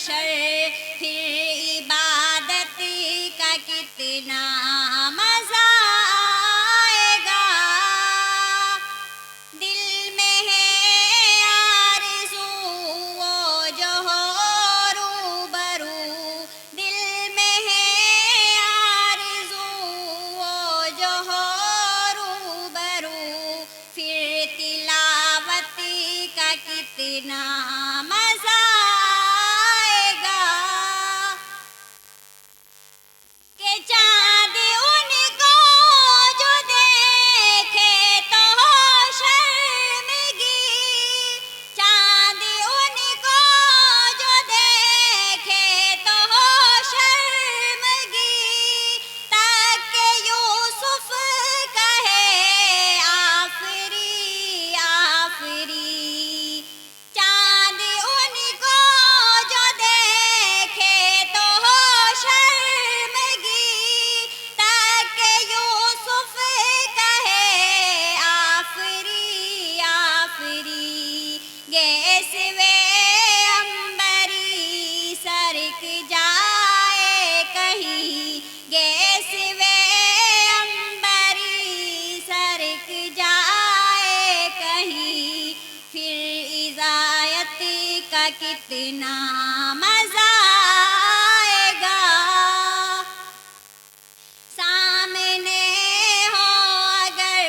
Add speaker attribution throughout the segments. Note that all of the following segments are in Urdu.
Speaker 1: البشر، پھر عبادت کا کتنا مزہ آئے گا، دل میں ہے آرزو وہ جو ہو روبرو، دل میں ہے آرزو وہ جو ہو روبرو، پھر تلاوت کا کتنا مزہ آئے گا، کہ چاند ان کو جو دیکھے تو ہو شرمگی، چاند ان کو جو دیکھے تو ہو شرمگی، تک کہ یوسف کہے آفری آفری، چاند ان کو جو دیکھے تو ہو شرمگی، تک کہ یوسف کہے آفری آفری، گیسوے امبری سرک جائے کہیں، گیسوے امبری سرک جائے کہیں، پھر عزایت کا کتنا مزہ آئے گا، سامنے ہو اگر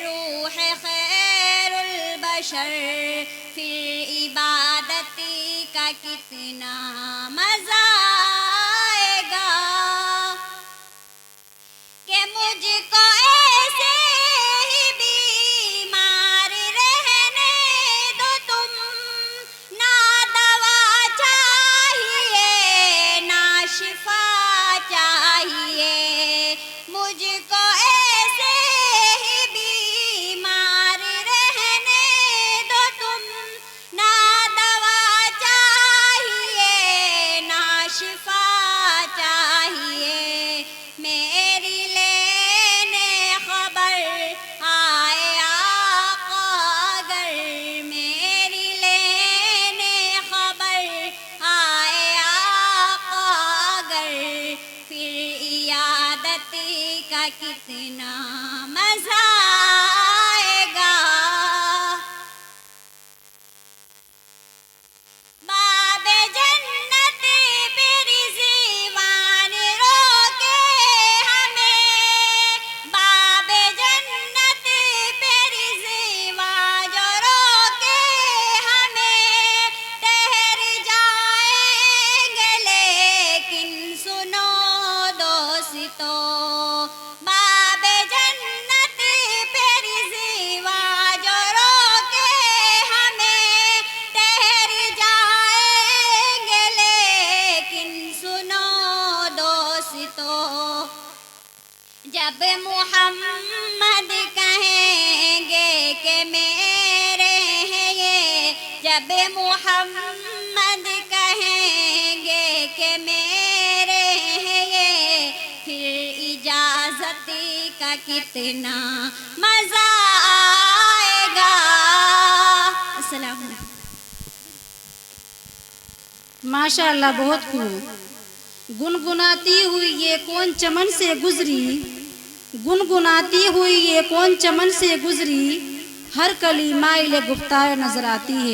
Speaker 1: روح خیر البشر، پھر عبادت کا کتنا مزہ آئے گا، کہ مجھ کو ایسے ہی بیمار رہنے دو تم، نہ دوا چاہیے نہ شفا چاہیے، مجھ کو ایسے ہی بیمار رہنے دو تم، نہ دوا چاہیے نہ شفا چاہیے، میری لینے خبر آئے آقا اگر، میری لینے خبر آئے آقا اگر، پھر عیادت کا کتنا مزہ آئے گا، باب جنت پہ رضوان روکے ہمیں، باب جنت پہ رضوان جو روکے ہمیں، ٹھہر جائیں گے لیکن سنو دوستو، باب جنت پہ رضوان جو روکے ہمیں، ٹھہر جائیں گے لیکن سنو دوستو، جب محمد کہیں گے کہ میرے ہیں یہ، جب محمد کہیں گے کہ میرے ہیں یہ، پھر اجازت کا کتنا مزہ آئے گا۔ السلام علیکم۔
Speaker 2: ماشاء اللہ، بہت خوب۔ گنگناتی ہوئی یہ کون چمن سے گزری، گنگناتی ہوئی یہ کون چمن سے گزری، ہر کلی مائل گفتار نظر آتی ہے۔